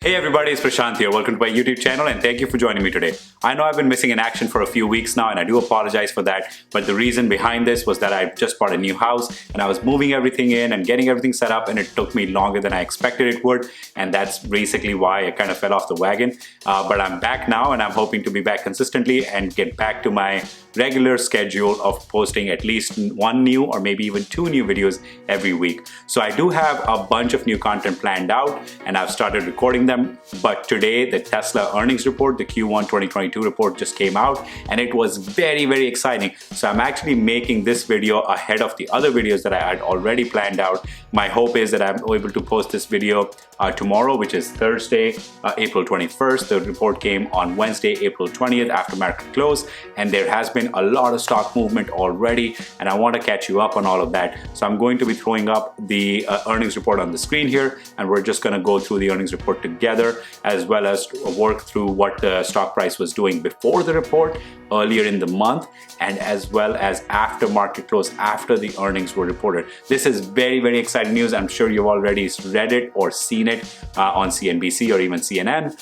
Hey everybody, it's Prashant here. Welcome to my YouTube channel and thank you for joining me today. I know I've been missing in action for a few weeks now and I do apologize for that, but the reason behind this was that I just bought a new house and I was moving everything in and getting everything set up and it took me longer than I expected it would, and that's basically why I kind of fell off the wagon. But I'm back now and I'm hoping to be back consistently and get back to my regular schedule of posting at least one new or maybe even two new videos every week. So I do have a bunch of new content planned out and I've started recording them, but today the Tesla earnings report, the Q1 2022 report just came out and it was very exciting. So I'm actually making this video ahead of the other videos that I had already planned out. My hope is that I'm able to post this video tomorrow, which is Thursday, April 21st. The report came on Wednesday, April 20th after market close, and there has been a lot of stock movement already and I want to catch you up on all of that. So I'm going to be throwing up the earnings report on the screen here and we're just going to go through the earnings report together, as well as work through what the stock price was doing before the report earlier in the month, and as well as after market close, after the earnings were reported. This is very exciting news. I'm sure you've already read it or seen it on CNBC or even CNN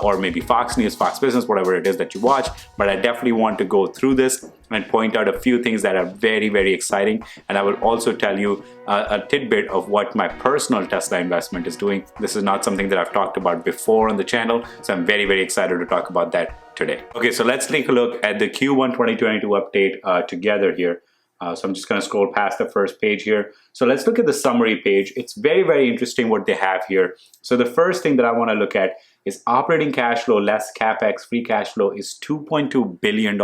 or maybe Fox News, Fox Business, whatever it is that you watch. But I definitely want to go through this and point out a few things that are very exciting, and I will also tell you a tidbit of what my personal Tesla investment is doing. This is not something that I've talked about before on the channel, so I'm very excited to talk about that today. Okay, so let's take a look at the Q1 2022 update together here. So I'm just going to scroll past the first page here. So let's look at the summary page. It's very interesting what they have here. So the first thing that I want to look at is operating cash flow less capex. Free cash flow is $2.2 billion.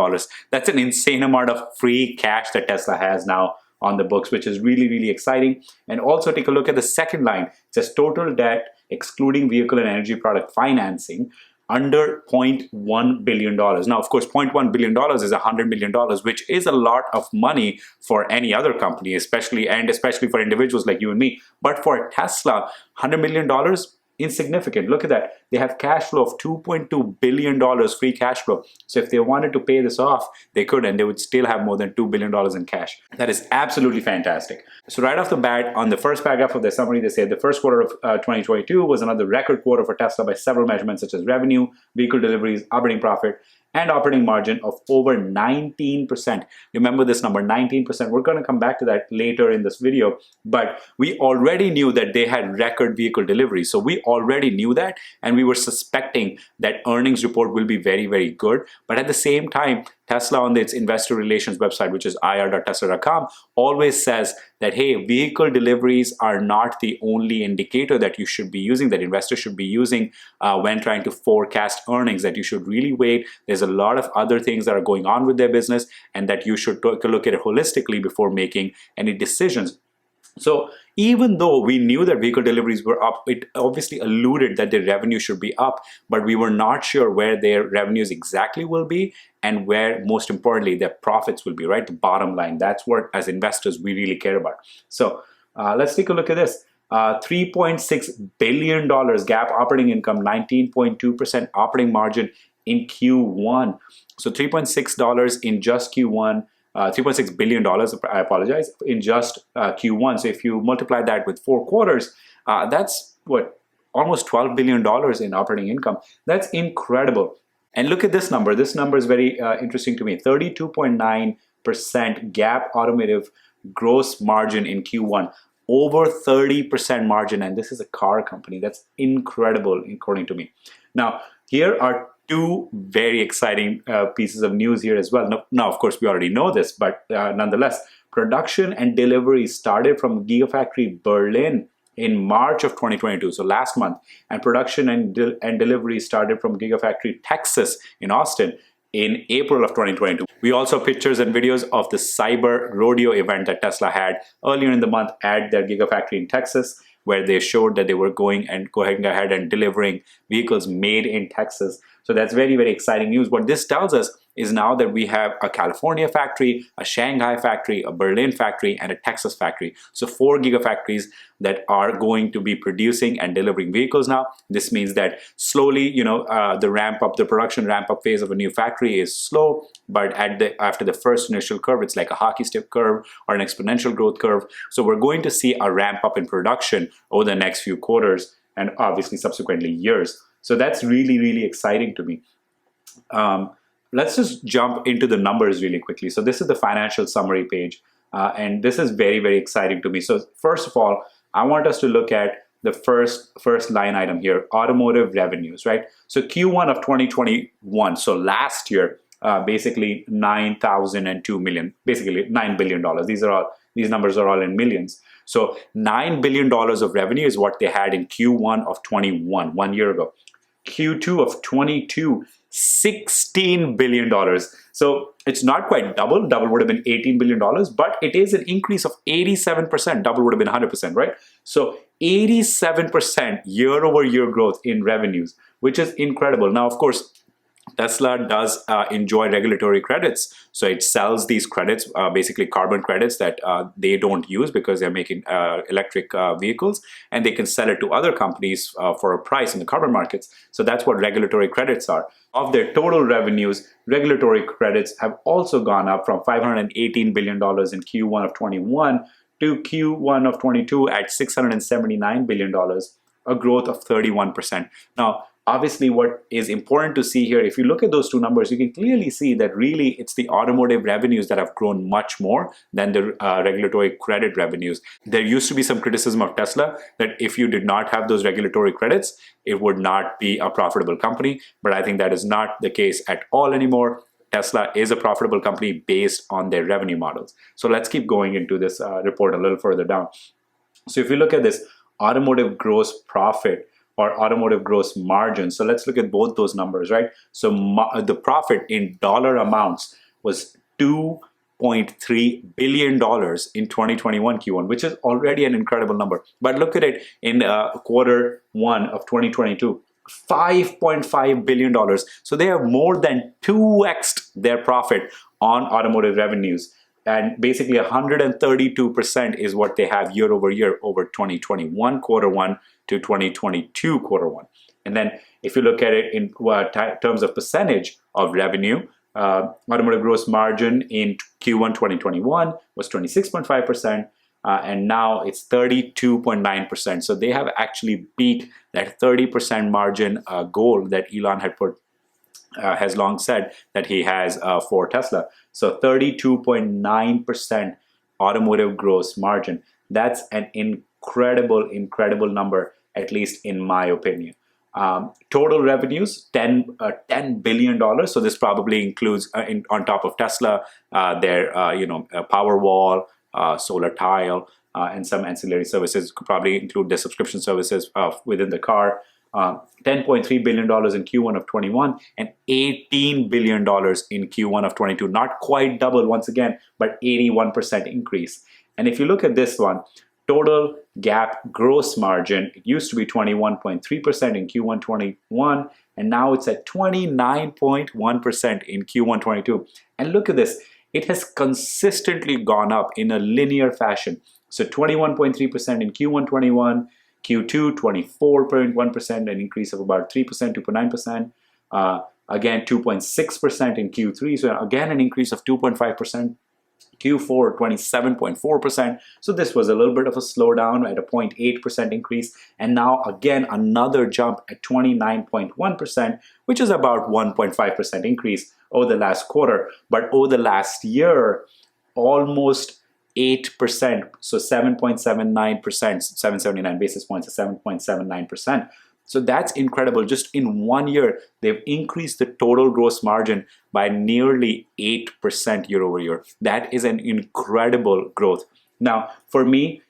That's an insane amount of free cash that Tesla has now on the books, which is really exciting. And also take a look at the second line. It says total debt excluding vehicle and energy product financing under $0.1 billion. Now, of course, $0.1 billion is $100 million, which is a lot of money for any other company, especially for individuals like you and me. But for Tesla, $100 million, insignificant. Look at that. They have cash flow of $2.2 billion free cash flow. So if they wanted to pay this off, they could, and they would still have more than $2 billion in cash. That is absolutely fantastic. So right off the bat, on the first paragraph of their summary, they say the first quarter of 2022 was another record quarter for Tesla by several measurements such as revenue, vehicle deliveries, operating profit, and operating margin of over 19%. Remember this number, 19%. We're going to come back to that later in this video, but we already knew that they had record vehicle deliveries. So we already knew that, and we were suspecting that earnings report will be very good. But at the same time, Tesla on its investor relations website, which is ir.tesla.com, always says that, hey, vehicle deliveries are not the only indicator that you should be using, that investors should be using when trying to forecast earnings, that you should really wait. There's a lot of other things that are going on with their business and that you should take a look at it holistically before making any decisions. So even though we knew that vehicle deliveries were up, it obviously alluded that their revenue should be up, but we were not sure where their revenues exactly will be and where, most importantly, their profits will be, right? The bottom line. That's what, as investors, we really care about. So let's take a look at this. $3.6 billion GAAP operating income, 19.2% operating margin in Q1. So $3.6 in just Q1. $3.6 billion, I apologize, in just Q1. So if you multiply that with 4 quarters, that's what, almost $12 billion in operating income. That's incredible. And look at this number. This number is very interesting to me. 32.9% GAAP automotive gross margin in Q1. Over 30% margin, and this is a car company. That's incredible, according to me. Now, here are two very exciting pieces of news here as well. Now, of course, we already know this, but nonetheless, production and delivery started from Gigafactory Berlin in March of 2022, so last month, and production and delivery started from Gigafactory Texas in Austin in April of 2022. We also have pictures and videos of the Cyber Rodeo event that Tesla had earlier in the month at their Gigafactory in Texas, where they showed that they were going ahead and delivering vehicles made in Texas. So that's very exciting news. What this tells us is now that we have a California factory, a Shanghai factory, a Berlin factory, and a Texas factory. So 4 gigafactories that are going to be producing and delivering vehicles now. This means that slowly, the production ramp up phase of a new factory is slow, but after the first initial curve, it's like a hockey stick curve or an exponential growth curve. So we're going to see a ramp up in production over the next few quarters and obviously subsequently years. So that's really, really exciting to me. Let's just jump into the numbers really quickly. So this is the financial summary page, and this is very, very exciting to me. So first of all, I want us to look at the first line item here, automotive revenues, right? So Q1 of 2021, so last year, basically 9,002 million, basically $9 billion. These numbers are all in millions. So $9 billion of revenue is what they had in Q1 of 21, 1 year ago. Q2 of 22, $16 billion. So it's not quite double. Double would have been $18 billion, but it is an increase of 87%. Double would have been 100%, right? So 87% year over year growth in revenues, which is incredible. Now, of course, Tesla does enjoy regulatory credits. So it sells these credits, basically carbon credits that they don't use because they're making electric vehicles, and they can sell it to other companies for a price in the carbon markets. So that's what regulatory credits are. Of their total revenues, regulatory credits have also gone up from $518 billion in Q1 of 21 to Q1 of 22 at $679 billion, a growth of 31%. Now, obviously, what is important to see here, if you look at those two numbers, you can clearly see that really it's the automotive revenues that have grown much more than the regulatory credit revenues. There used to be some criticism of Tesla that if you did not have those regulatory credits, it would not be a profitable company. But I think that is not the case at all anymore. Tesla is a profitable company based on their revenue models. So let's keep going into this report a little further down. So if you look at this automotive gross profit, or automotive gross margin. So let's look at both those numbers, right? So the profit in dollar amounts was $2.3 billion in 2021 Q1, which is already an incredible number. But look at it in quarter one of 2022, $5.5 billion. So they have more than 2x'd their profit on automotive revenues. And basically 132% is what they have year over year over 2021 quarter one to 2022 quarter one. And then if you look at it in terms of percentage of revenue, automotive gross margin in Q1 2021 was 26.5%, and now it's 32.9%. So they have actually beat that 30% margin goal that Elon had has long said that he has for Tesla. So 32.9% automotive gross margin. That's an incredible number, at least in my opinion. Total revenues, $10 billion. So this probably includes, on top of Tesla, their Powerwall, solar tile, and some ancillary services. Could probably include their subscription services within the car. $10.3 billion in Q1 of 21 and $18 billion in Q1 of 22. Not quite double once again, but 81% increase. And if you look at this one, total GAAP gross margin, it used to be 21.3% in Q1 21, and now it's at 29.1% in Q1 22. And look at this, it has consistently gone up in a linear fashion. So 21.3% in Q1 21, Q2 24.1%, an increase of about 3%, 2.9%. Again, 2.6% in Q3, so again an increase of 2.5%. Q4 27.4%. So this was a little bit of a slowdown at a 0.8% increase, and now again another jump at 29.1%, which is about 1.5% increase over the last quarter. But over the last year, almost 8%, so 7.79%, 779 basis points to 7.79%. So that's incredible. Just in 1 year, they've increased the total gross margin by nearly 8% year over year. That is an incredible growth. Now, for me,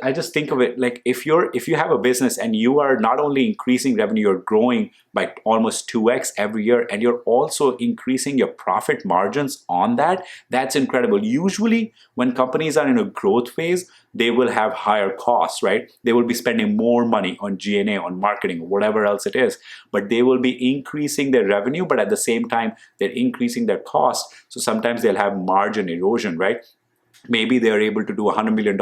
I just think of it like if you have a business and you are not only increasing revenue, you're growing by almost 2x every year, and you're also increasing your profit margins on that, that's incredible. Usually when companies are in a growth phase, they will have higher costs, right? They will be spending more money on G&A, on marketing, whatever else it is, but they will be increasing their revenue, but at the same time, they're increasing their costs. So sometimes they'll have margin erosion, right? maybe they're able to do $100 million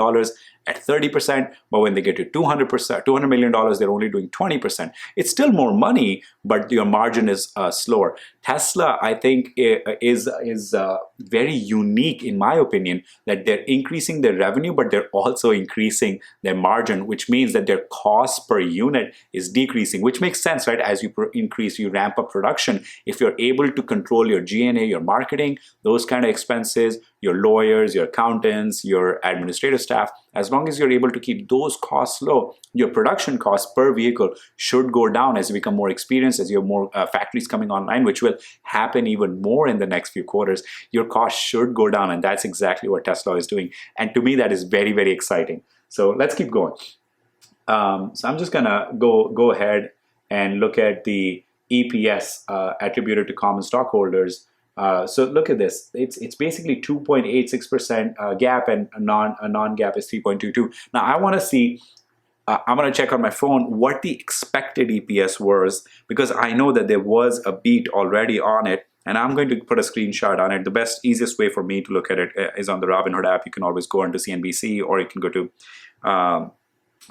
at 30%, but when they get to $200 million, they're only doing 20%. It's still more money, but your margin is slower. Tesla, I think, is very unique in my opinion, that they're increasing their revenue, but they're also increasing their margin, which means that their cost per unit is decreasing, which makes sense, right? As you you ramp up production, if you're able to control your G&A, your marketing, those kind of expenses, your lawyers, your accountants, your administrative staff, as long as you're able to keep those costs low, your production costs per vehicle should go down as you become more experienced, as you have more factories coming online, which will happen even more in the next few quarters. Your costs should go down, and that's exactly what Tesla is doing. And to me, that is very, very exciting. So let's keep going. So I'm just gonna go ahead and look at the EPS attributed to common stockholders. So look at this. It's basically 2.86% GAAP, and a non-GAAP is 3.22. Now I want to see. I'm going to check on my phone what the expected EPS was, because I know that there was a beat already on it, and I'm going to put a screenshot on it. The best, easiest way for me to look at it is on the Robinhood app. You can always go into CNBC, or you can go to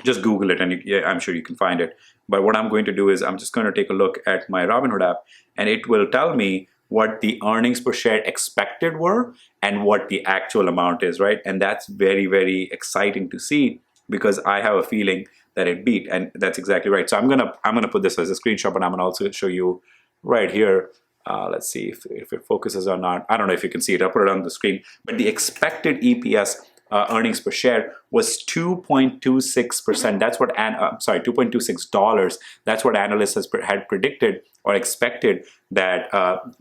just Google it, and I'm sure you can find it. But what I'm going to do is I'm just going to take a look at my Robinhood app, and it will tell me what the earnings per share expected were and what the actual amount is, right? And that's very, very exciting to see, because I have a feeling that it beat, and that's exactly right. So I'm gonna put this as a screenshot, but I'm gonna also show you right here. Let's see if it focuses or not. I don't know if you can see it. I'll put it on the screen. But the expected EPS earnings per share was 2.26%. That's what $2.26. That's what analysts had predicted or expected that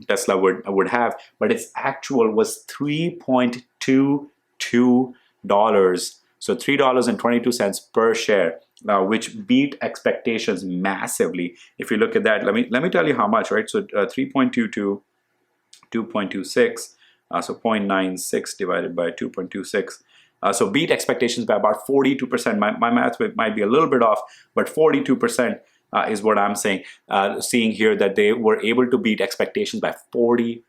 Tesla would have. But its actual was $3.22. So $3.22 per share, which beat expectations massively. If you look at that, let me tell you how much, right? So 3.22, 2.26, so 0.96 divided by 2.26. So beat expectations by about 42%. My math might be a little bit off, but 42% is what I'm saying. Seeing here that they were able to beat expectations by 42%.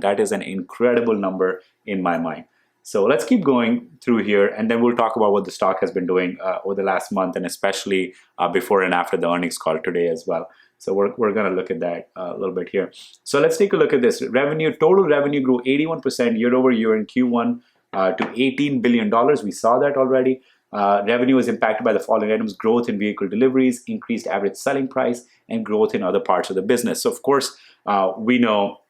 That is an incredible number in my mind. So let's keep going through here, and then we'll talk about what the stock has been doing over the last month, and especially before and after the earnings call today as well. So we're going to look at that a little bit here. So let's take a look at this. Total revenue grew 81% year over year in Q1 to $18 billion. We saw that already. Revenue was impacted by the following items: growth in vehicle deliveries, increased average selling price, and growth in other parts of the business. So of course, we know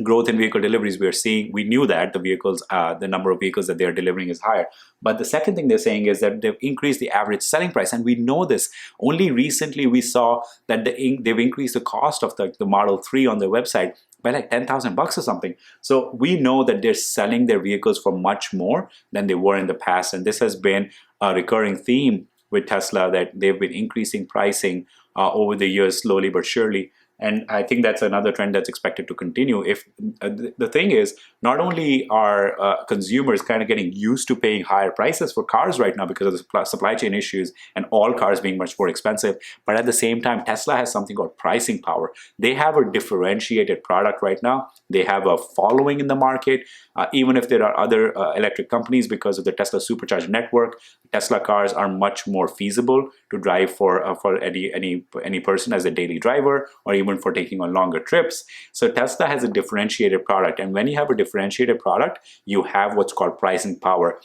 growth in vehicle deliveries we knew that the number of vehicles that they're delivering is higher. But the second thing they're saying is that they've increased the average selling price, and we know this. Only recently we saw that they've increased the cost of the Model 3 on their website by like $10,000 or something. So we know that they're selling their vehicles for much more than they were in the past, and this has been a recurring theme with Tesla, that they've been increasing pricing over the years, slowly but surely. And I think that's another trend that's expected to continue. If the thing is, not only are consumers kind of getting used to paying higher prices for cars right now because of the supply chain issues and all cars being much more expensive, but at the same time, Tesla has something called pricing power. They have a differentiated product right now. They have a following in the market. Even if there are other electric companies, because of the Tesla Supercharged network, Tesla cars are much more feasible to drive for any person as a daily driver, or even for taking on longer trips. So Tesla has a differentiated product, and when you have a differentiated product, you have what's called pricing power,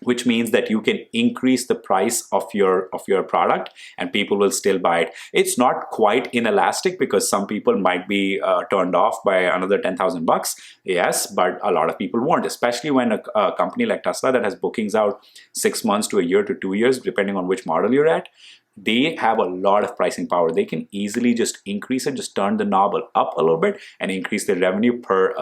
which means that you can increase the price of your product and people will still buy it. It's not quite inelastic, because some people might be turned off by another $10,000. Yes, but a lot of people won't, especially when a company like Tesla that has bookings out 6 months to a year to 2 years, depending on which model you're at. They have a lot of pricing power. They can easily just increase it, just turn the knob up a little bit and increase the revenue per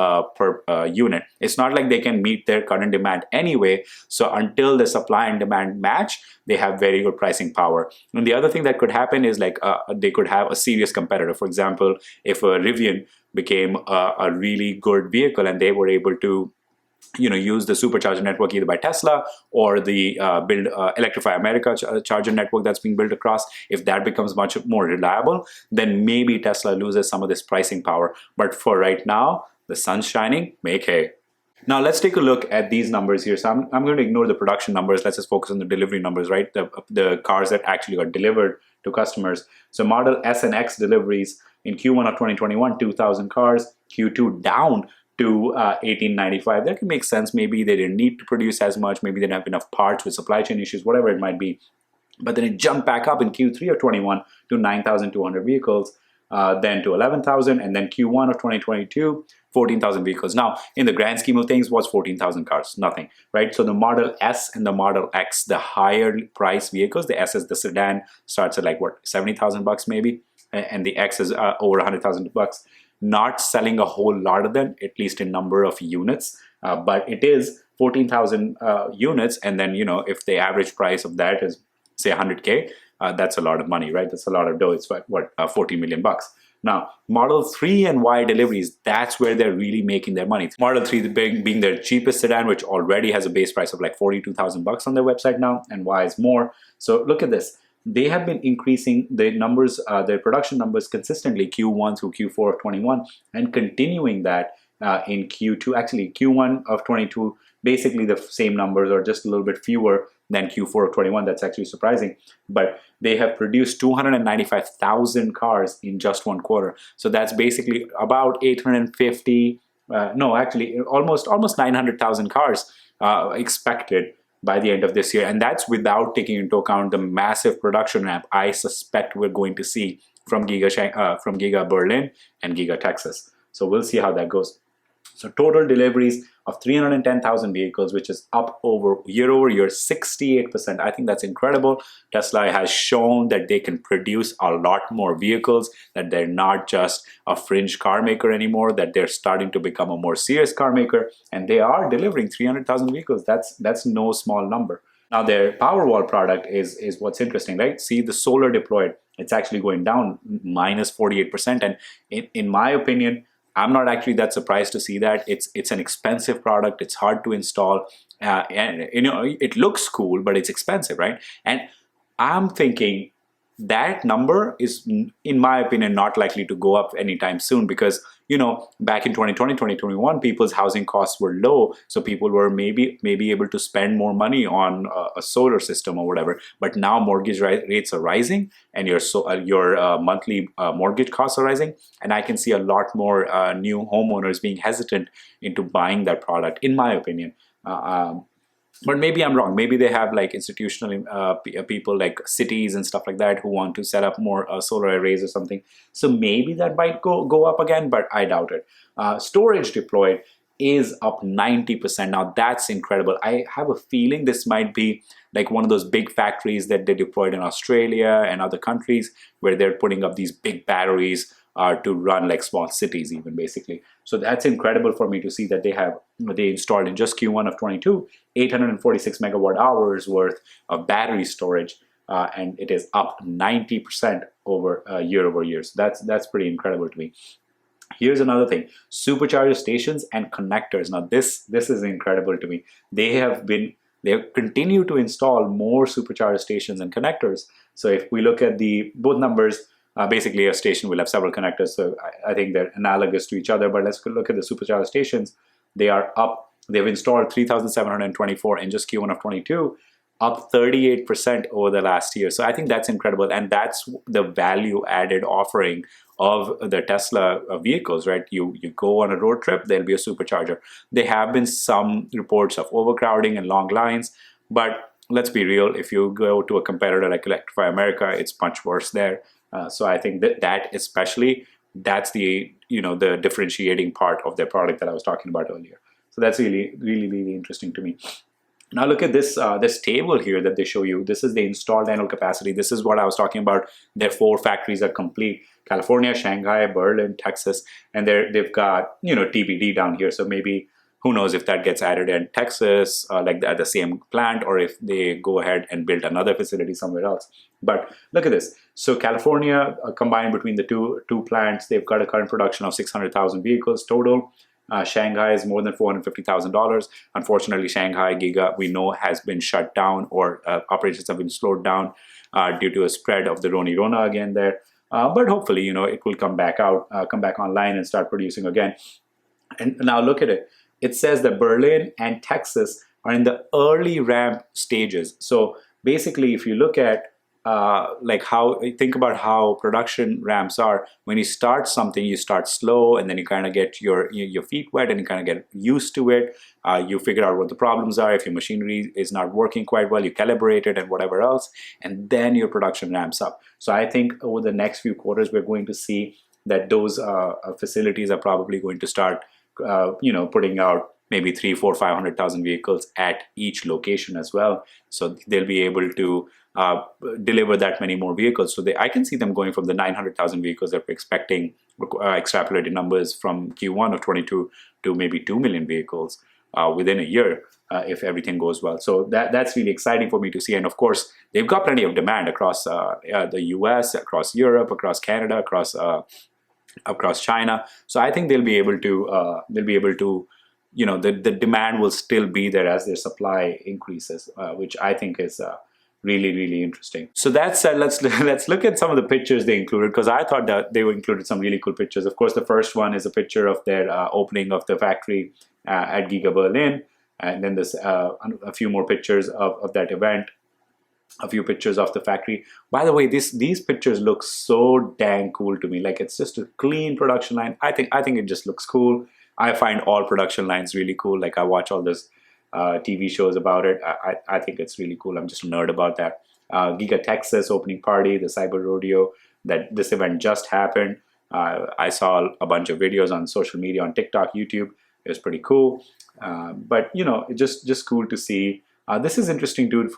unit. It's not like they can meet their current demand anyway. So until the supply and demand match, they have very good pricing power. And the other thing that could happen is they could have a serious competitor. For example, if a Rivian became a really good vehicle and they were able to use the Supercharger network either by Tesla or the Electrify America charger network that's being built across. If that becomes much more reliable, then maybe Tesla loses some of this pricing power. But for right now, the sun's shining, make hay. Now let's take a look at these numbers here. So I'm going to ignore the production numbers. Let's just focus on the delivery numbers, right? The cars that actually got delivered to customers. So Model S and X deliveries in Q1 of 2021, 2,000 cars. Q2 down to 1895. That can make sense. Maybe they didn't need to produce as much. Maybe they didn't have enough parts with supply chain issues, whatever it might be. But then it jumped back up in Q3 of 21 to 9,200 vehicles, then to 11,000, and then Q1 of 2022, 14,000 vehicles. Now, in the grand scheme of things, what's 14,000 cars? Nothing, right? So the Model S and the Model X, the higher price vehicles, the S is the sedan, starts at like what, 70,000 bucks maybe, and the X is over 100,000 bucks. Not selling a whole lot of them, at least in number of units, but it is 14,000 units, and then if the average price of that is say 100K, that's a lot of money, right? That's a lot of dough. It's what 40 million bucks. Now, Model 3 and Y deliveries, that's where they're really making their money. Model 3 being their cheapest sedan, which already has a base price of like 42,000 bucks on their website now, and Y is more. So look at this. They have been increasing their numbers, their production numbers consistently Q1 through Q4 of 21, and continuing that in Q2. Actually, Q1 of 22, basically the same numbers or just a little bit fewer than Q4 of 21. That's actually surprising. But they have produced 295,000 cars in just one quarter. So that's basically about 850, almost 900,000 cars expected by the end of this year. And that's without taking into account the massive production ramp I suspect we're going to see from Giga Berlin and Giga Texas. So we'll see how that goes. So total deliveries of 310,000 vehicles, which is up year over year, 68%. I think that's incredible. Tesla has shown that they can produce a lot more vehicles, that they're not just a fringe car maker anymore, that they're starting to become a more serious car maker, and they are delivering 300,000 vehicles. That's no small number. Now their Powerwall product is what's interesting, right? See the solar deployed, it's actually going down minus 48%. And in my opinion, I'm not actually that surprised to see that. It's an expensive product. It's hard to install, and it looks cool, but it's expensive, right? And I'm thinking that number is, in my opinion, not likely to go up anytime soon because, back in 2020, 2021, people's housing costs were low. So people were maybe able to spend more money on a solar system or whatever. But now mortgage rates are rising and your monthly mortgage costs are rising. And I can see a lot more new homeowners being hesitant into buying that product, in my opinion. But maybe I'm wrong. Maybe they have like institutional people like cities and stuff like that who want to set up more solar arrays or something. So maybe that might go up again, but I doubt it. Storage deployed is up 90%. Now that's incredible. I have a feeling this might be like one of those big factories that they deployed in Australia and other countries where they're putting up these big batteries to run like small cities even, basically. So that's incredible for me to see that they installed in just Q1 of 22, 846 megawatt hours worth of battery storage, and it is up 90% year over year. So that's pretty incredible to me. Here's another thing: Supercharger stations and connectors. Now this is incredible to me. They have continued to install more Supercharger stations and connectors. So if we look at both numbers, basically a station will have several connectors, so I think they're analogous to each other. But let's look at the Supercharger stations. They are up. They've installed 3,724 in just Q1 of 22, up 38% over the last year. So I think that's incredible, and that's the value added offering of the Tesla vehicles, right? You go on a road trip, there'll be a supercharger. There have been some reports of overcrowding and long lines, but let's be real, if you go to a competitor like Electrify America, it's much worse there. So I think that especially, that's the the differentiating part of their product that I was talking about earlier. So that's really, really, really interesting to me. Now look at this table here that they show you. This is the installed annual capacity. This is what I was talking about. Their 4 factories are complete: California, Shanghai, Berlin, Texas, and they've got TBD down here. So maybe who knows if that gets added in Texas, like at the same plant, or if they go ahead and build another facility somewhere else. But look at this. So California, combined between the two plants, they've got a current production of 600,000 vehicles total. Shanghai is more than $450,000. Unfortunately, Shanghai Giga, we know, has been shut down, or operations have been slowed down due to a spread of the Rona again there. But hopefully, it will come back online and start producing again. And now look at it. it says that Berlin and Texas are in the early ramp stages. So basically, if you look at like how think about how production ramps are. When you start something, you start slow, and then you kind of get your feet wet, and you kind of get used to it. You figure out what the problems are. If your machinery is not working quite well, you calibrate it and whatever else, and then your production ramps up. So I think over the next few quarters, we're going to see that those facilities are probably going to start, putting out maybe 3, 4, 500,000 vehicles at each location as well. So they'll be able to deliver that many more vehicles. So I can see them going from the 900,000 vehicles that we're expecting, extrapolated numbers from Q1 of 22 to maybe 2 million vehicles within a year if everything goes well. So that's really exciting for me to see. And of course, they've got plenty of demand across the US, across Europe, across Canada, across China. So I think they'll be able to the demand will still be there as their supply increases, which I think is really, really interesting. So that said, let's look at some of the pictures they included, because I thought that they included some really cool pictures. Of course, the first one is a picture of their opening of the factory at Giga Berlin, and then there's a few more pictures of that event, a few pictures of the factory. By the way, these pictures look so dang cool to me. Like, it's just a clean production line. I think it just looks cool. I find all production lines really cool. Like, I watch all this TV shows about it. I think it's really cool. I'm just a nerd about that. Giga Texas opening party, the Cyber Rodeo, that this event just happened. I saw a bunch of videos on social media, on TikTok, YouTube. It was pretty cool. But it's just cool to see. This is interesting, dude.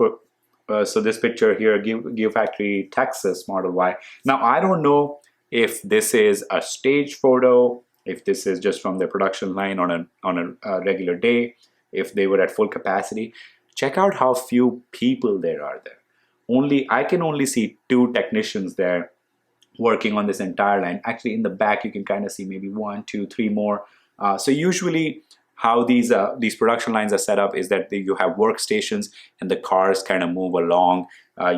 So this picture here, Gigafactory Texas Model Y. Now, I don't know if this is a stage photo, if this is just from their production line on a regular day, if they were at full capacity. Check out how few people there are there. I can only see 2 technicians there working on this entire line. Actually, in the back, you can kind of see maybe 1, 2, 3 more. So usually, how these production lines are set up is that you have workstations and the cars kind of move along.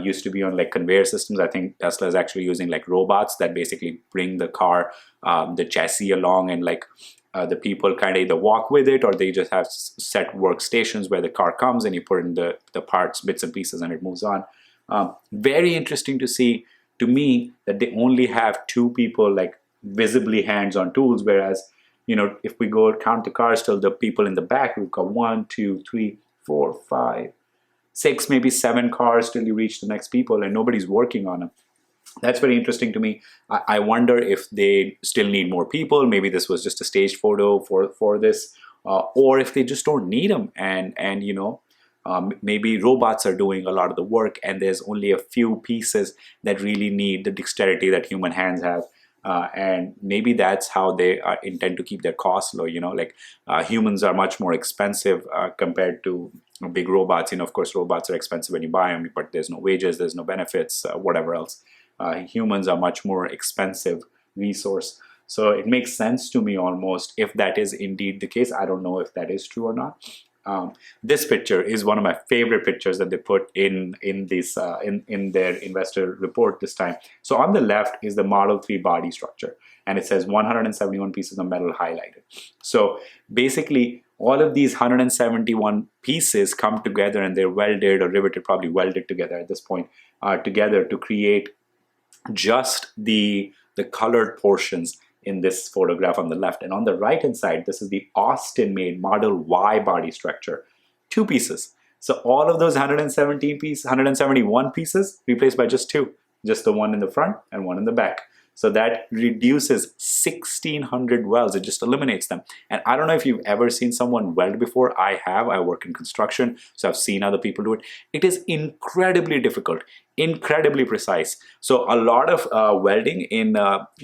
Used to be on like conveyor systems. I think Tesla is actually using like robots that basically bring the car, the chassis along, and like the people kind of either walk with it, or they just have set workstations where the car comes and you put in the parts, bits and pieces, and it moves on. Very interesting to see, to me, that they only have 2 people like visibly hands-on tools, whereas if we go count the cars till the people in the back, we've got 1, 2, 3, 4, 5, 6, maybe 7 cars till you reach the next people, and nobody's working on them. That's very interesting to me. I wonder if they still need more people. Maybe this was just a staged photo for this, or if they just don't need them, and maybe robots are doing a lot of the work, and there's only a few pieces that really need the dexterity that human hands have. And maybe that's how they intend to keep their costs low. Humans are much more expensive compared to big robots. Of course, robots are expensive when you buy them, but there's no wages, there's no benefits, whatever else. Humans are much more expensive resource. So it makes sense to me almost if that is indeed the case. I don't know if that is true or not. This picture is one of my favorite pictures that they put in their investor report this time. So on the left is the Model 3 body structure, and it says 171 pieces of metal highlighted. So basically, all of these 171 pieces come together, and they're welded or riveted, probably welded together at this point, together to create just the colored portions in this photograph on the left. And on the right hand side, this is the Austin-made Model Y body structure, 2 pieces. So all of those 171 pieces replaced by just 2, just the one in the front and one in the back. So that reduces 1,600 welds. It just eliminates them. And I don't know if you've ever seen someone weld before. I have. I work in construction, so I've seen other people do it. It is incredibly difficult, incredibly precise. So a lot of welding in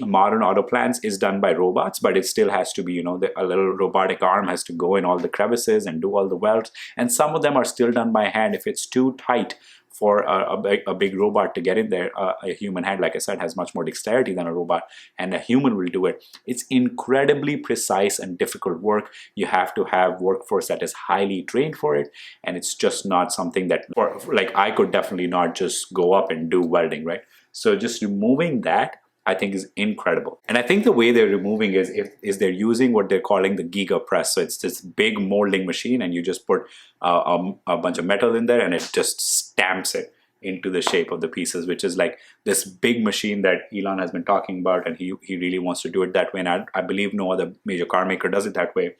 modern auto plants is done by robots, but it still has to be, a little robotic arm has to go in all the crevices and do all the welds. And some of them are still done by hand. If it's too tight for a big robot to get in there, a human hand, like I said, has much more dexterity than a robot, and a human will do it. It's incredibly precise and difficult work. You have to have workforce that is highly trained for it, and it's just not something that, like, I could definitely not just go up and do welding, right? So just removing that, I think is incredible. And I think the way they're removing is they're using what they're calling the giga press. So it's this big molding machine, and you just put a bunch of metal in there, and it just stamps it into the shape of the pieces, which is like this big machine that Elon has been talking about, and he really wants to do it that way. And I believe no other major car maker does it that way.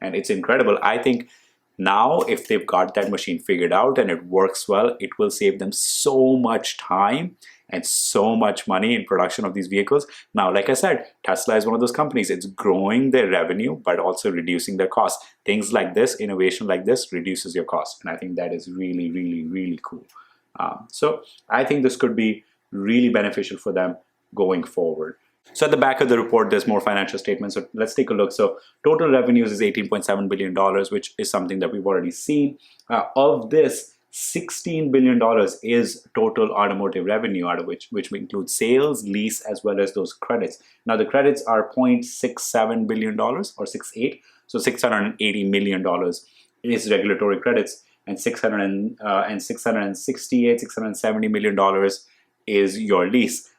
And it's incredible. I think now, if they've got that machine figured out and it works well, it will save them so much time and so much money in production of these vehicles. Now, like I said, Tesla is one of those companies. It's growing their revenue, but also reducing their costs. Things like this, innovation like this, reduces your cost. And I think that is really, really, really cool. So I think this could be really beneficial for them going forward. So at the back of the report, there's more financial statements. So let's take a look. So total revenues is $18.7 billion, which is something that we've already seen. Of this, $16 billion is total automotive revenue, out of which includes sales, lease, as well as those credits. Now the credits are $0.67 billion or 68. So $680 million is regulatory credits, and $670 million is your lease.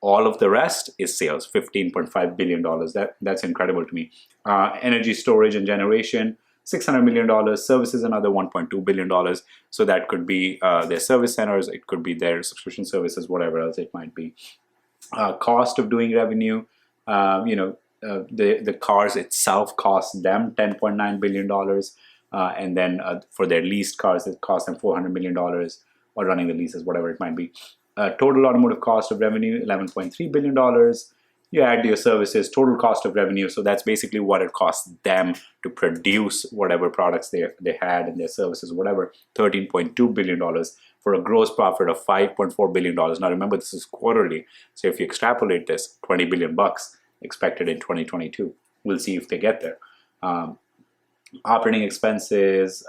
All of the rest is sales, $15.5 billion. That's incredible to me. Energy storage and generation, $600 million. Services, another $1.2 billion. So that could be their service centers, it could be their subscription services, whatever else it might be. Cost of doing revenue, the cars itself cost them $10.9 billion. And then for their leased cars, it costs them $400 million, or running the leases, whatever it might be. Total automotive cost of revenue, $11.3 billion. You add your services, total cost of revenue. So that's basically what it costs them to produce whatever products they had in their services, whatever, $13.2 billion for a gross profit of $5.4 billion. Now remember, this is quarterly. So if you extrapolate this, 20 billion bucks expected in 2022. We'll see if they get there. Operating expenses,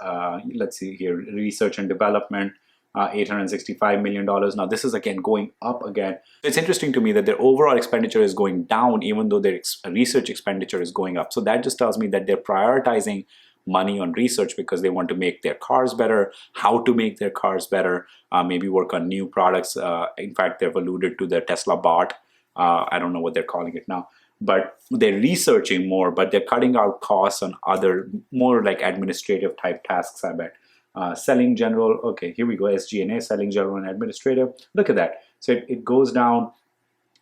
let's see here, research and development, $865 million. Now this is again going up again. It's interesting to me that their overall expenditure is going down even though their research expenditure is going up. So that just tells me that they're prioritizing money on research because they want to make their cars better, how to make their cars better, maybe work on new products. In fact, they've alluded to the Tesla bot. I don't know what they're calling it now. But they're researching more, but they're cutting out costs on other more like administrative type tasks, I bet. Selling general, okay, here we go, SG&A, selling general and administrative. Look at that. So it goes down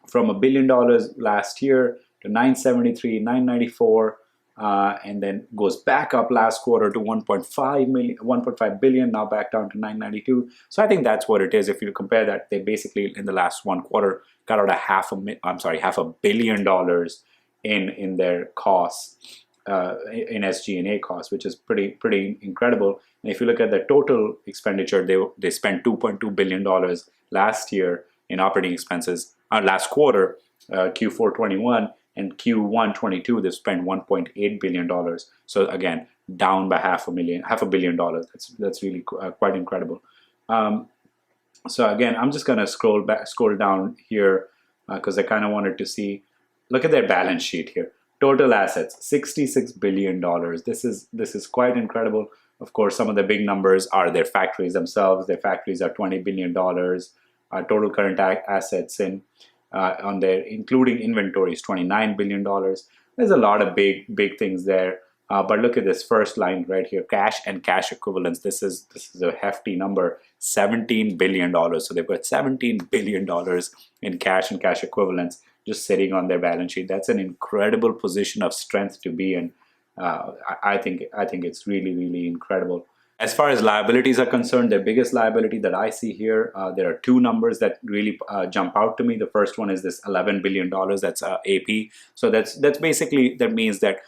from $1 billion last year to 973, 994, and then goes back up last quarter to 1.5 billion, now back down to 992. So I think that's what it is. If you compare that, they basically in the last one quarter got out $500 million in their costs, in SG&A costs, which is pretty incredible. And if you look at the total expenditure, they spent $2.2 billion last year in operating expenses. Last quarter, Q4 21 and Q1 22, they spent $1.8 billion. So again, down by $500 million. That's really quite incredible. So again, I'm just gonna scroll down here because I kind of wanted to see. Look at their balance sheet here. Total assets, $66 billion. This is quite incredible. Of course, some of the big numbers are their factories themselves. Their factories are $20 billion. Total current assets on their, including inventories, $29 billion. There's a lot of big things there. But look at this first line right here, cash and cash equivalents. This is a hefty number, $17 billion. So they've got $17 billion in cash and cash equivalents just sitting on their balance sheet. That's an incredible position of strength to be in. I think it's really, really incredible. As far as liabilities are concerned, the biggest liability that I see here, there are two numbers that really jump out to me. The first one is this $11 billion, that's AP. So that's basically, that means that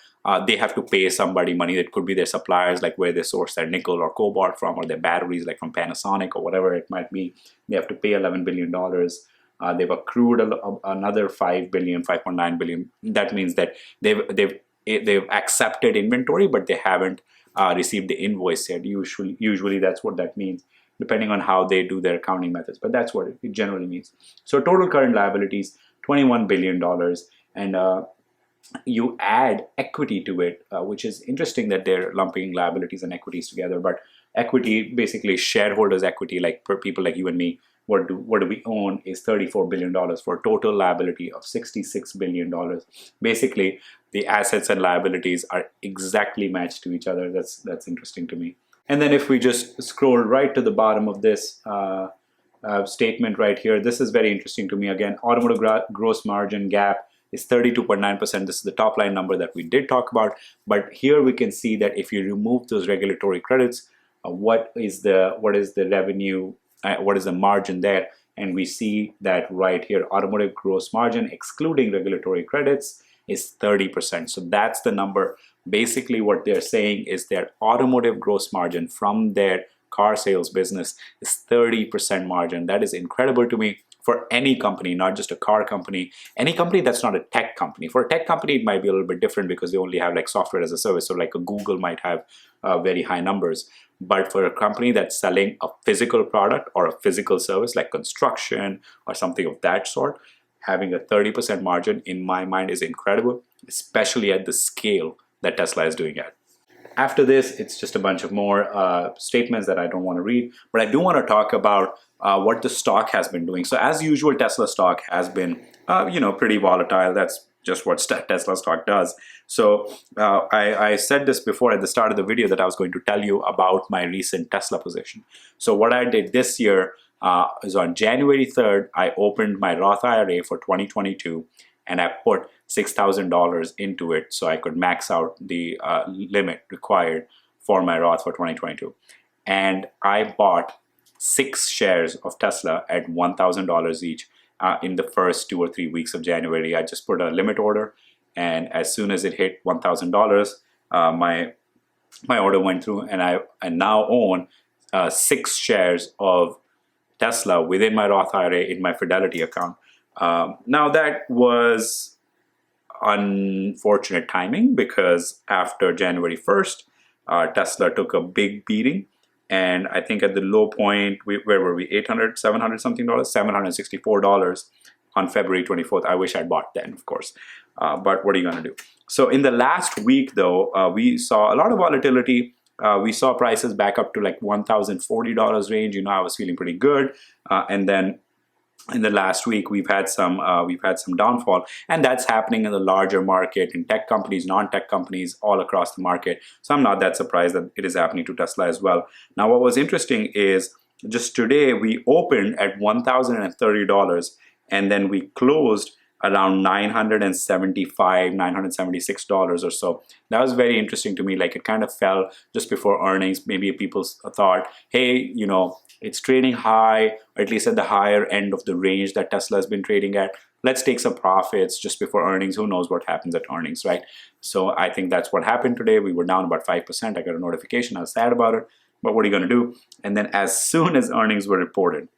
they have to pay somebody money. That could be their suppliers, like where they source their nickel or cobalt from, or their batteries, like from Panasonic or whatever it might be. They have to pay $11 billion. They've accrued another $5 billion, $5.9 billion. That means that they've accepted inventory, but they haven't received the invoice yet. Usually that's what that means, depending on how they do their accounting methods. But that's what it generally means. So total current liabilities, $21 billion. And you add equity to it, which is interesting that they're lumping liabilities and equities together. But equity, basically shareholders' equity, like for people like you and me, what do we own is $34 billion for a total liability of $66 billion. Basically, the assets and liabilities are exactly matched to each other. That's interesting to me. And then if we just scroll right to the bottom of this statement right here, this is very interesting to me. Again, automotive gross margin gap is 32.9%. This is the top line number that we did talk about. But here we can see that if you remove those regulatory credits, what is the revenue, what is the margin there? And we see that right here, automotive gross margin excluding regulatory credits is 30%. So that's the number. Basically what they're saying is their automotive gross margin from their car sales business is 30% margin. That is incredible to me for any company, not just a car company, any company that's not a tech company. For a tech company, it might be a little bit different because they only have like software as a service. So like a Google might have very high numbers. But for a company that's selling a physical product or a physical service like construction or something of that sort, having a 30% margin in my mind is incredible, especially at the scale that Tesla is doing at. After this, it's just a bunch of more statements that I don't want to read, but I do want to talk about what the stock has been doing. So as usual, Tesla stock has been, pretty volatile. That's just what Tesla stock does. So I said this before at the start of the video that I was going to tell you about my recent Tesla position. So what I did this year is on January 3rd, I opened my Roth IRA for 2022 and I put $6,000 into it so I could max out the limit required for my Roth for 2022. And I bought 6 shares of Tesla at $1,000 each in the first 2 or 3 weeks of January. I just put a limit order, and as soon as it hit $1,000, my order went through, and I now own 6 shares of Tesla within my Roth IRA in my Fidelity account. Now that was unfortunate timing because after January 1st, Tesla took a big beating. And I think at the low point, where were we? $700 something, $764 on February 24th. I wish I'd bought then, of course. But what are you going to do? So in the last week, though, we saw a lot of volatility. We saw prices back up to like $1,040 range. I was feeling pretty good. And then in the last week, we've had some downfall, and that's happening in the larger market, in tech companies, non-tech companies, all across the market. So I'm not that surprised that it is happening to Tesla as well. Now, what was interesting is just today we opened at $1,030, and then we closed around $975, $976 or so. That was very interesting to me. Like it kind of fell just before earnings. Maybe people thought, hey, it's trading high, or at least at the higher end of the range that Tesla has been trading at. Let's take some profits just before earnings. Who knows what happens at earnings, right? So I think that's what happened today. We were down about 5%. I got a notification. I was sad about it. But what are you going to do? And then as soon as earnings were reported,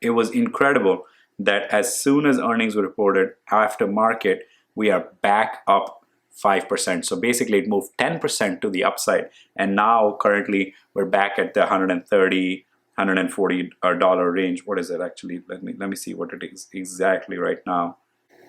it was incredible that as soon as earnings were reported after market, we are back up 5%. So basically it moved 10% to the upside. And now currently we're back at the $130, $140 range. What is it actually? Let me see what it is exactly right now.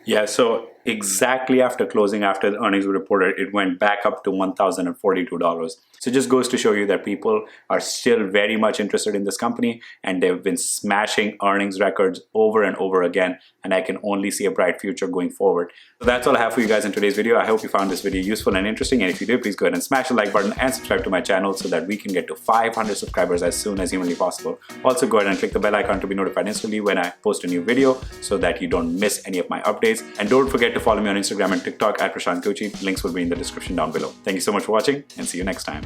Yeah, so exactly after closing, after the earnings were reported, it went back up to $1,042. So it just goes to show you that people are still very much interested in this company, and they've been smashing earnings records over and over again, and I can only see a bright future going forward. So that's all I have for you guys in today's video. I hope you found this video useful and interesting, and if you did, please go ahead and smash the like button and subscribe to my channel so that we can get to 500 subscribers as soon as humanly possible. Also, go ahead and click the bell icon to be notified instantly when I post a new video so that you don't miss any of my updates. And don't forget to follow me on Instagram and TikTok at Prashant Kochi. Links will be in the description down below. Thank you so much for watching, and see you next time.